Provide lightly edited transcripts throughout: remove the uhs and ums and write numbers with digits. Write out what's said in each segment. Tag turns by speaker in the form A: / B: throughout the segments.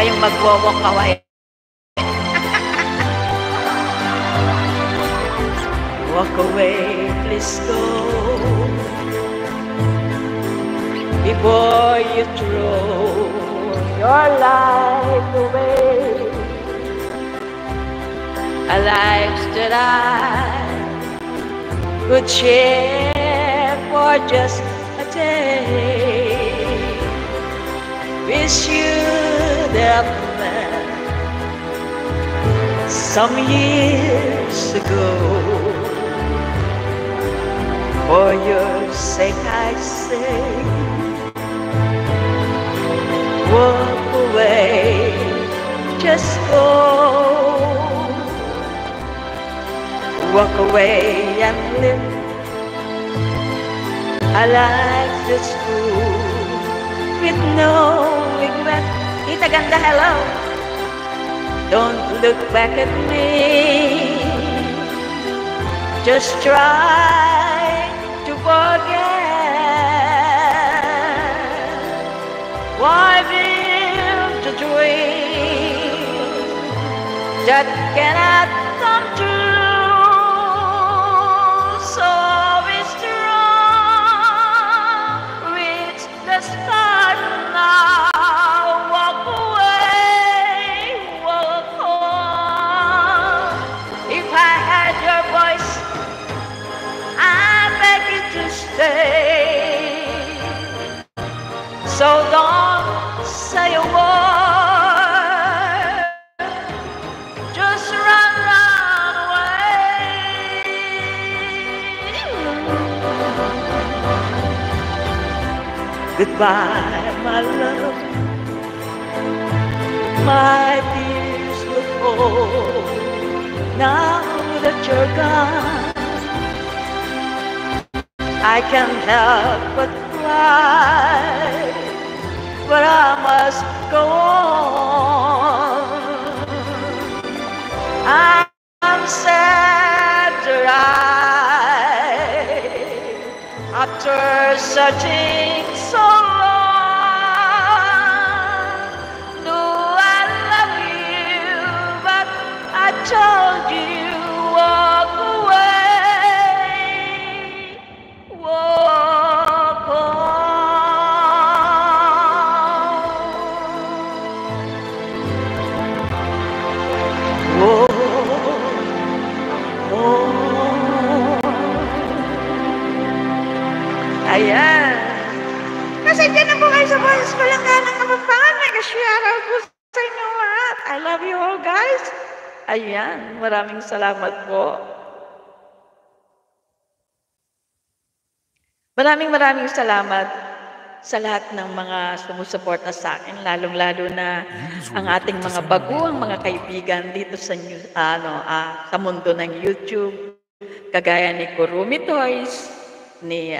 A: kayong mag-walk away. Walk away, please go, before you throw your life away. A life that I could share for just a day. Wish you'd have met some years ago. For your sake I say, walk away, just go. Walk away and live a life that's true, with no regret. Tita Ganda, hello. Don't look back at me, just try to forget. Why build a dream that cannot come true? So be strong, reach the start now. Walk away, walk on. If I had your voice, I beg you to stay. So don't say a word, just run away. Goodbye, my love, my tears will fall now that you're gone. I can't help but cry, but I must go on. I'm sad to ride after searching so long. Do I love you? But I told you, walk away, walk on, walk on. Ayan. Kasi dyan na po kayo sa boses ko lang nga ng kapapangan. Nag-share po sa inyo lahat. I love you all, guys. Ayan. Maraming salamat po. Maraming salamat sa lahat ng mga sumusuporta sa akin, lalong-lalo na ang ating mga baguang mga kaibigan dito sa sa mundo ng YouTube, kagaya ni Kurumi Toys, ni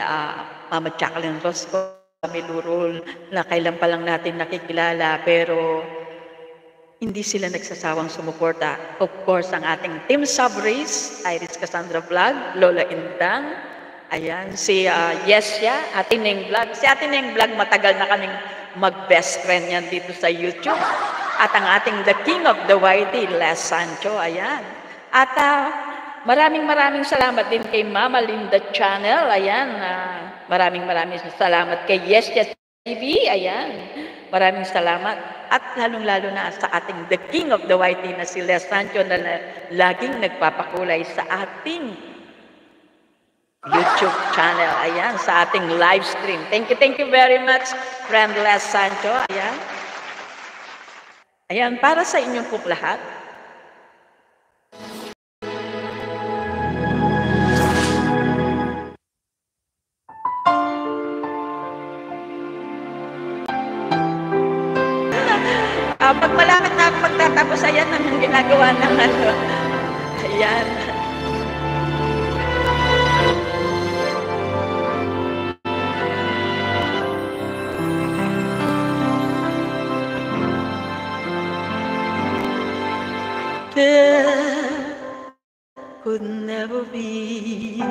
A: Mama Jacqueline Rosco, kami Lurul, na kailan pa lang natin nakikilala, pero hindi sila nagsasawang sumuporta. Of course, ang ating Team Sabrace, Iris Cassandra Vlog, Lola Indang, ayan, si Yesya, Ate Neng Vlog. Si Ate Neng Vlog, matagal na kaming mag-best friend yan dito sa YouTube. At ang ating The King of the YT, Les Sancho, ayan. At maraming salamat din kay Mama Linda Channel, ayan. Maraming salamat kay Yesya TV, ayan. Maraming salamat. At lalong-lalo na sa ating The King of the YT na si Les Sancho na laging nagpapakulay sa ating YouTube channel, ayan, sa ating live stream. Thank you very much, friend Les Sancho, ayan. Ayan, para sa inyong po lahat. Pag malapit na ako magtatapos, ayan ang ginagawa ng ayan. There could never be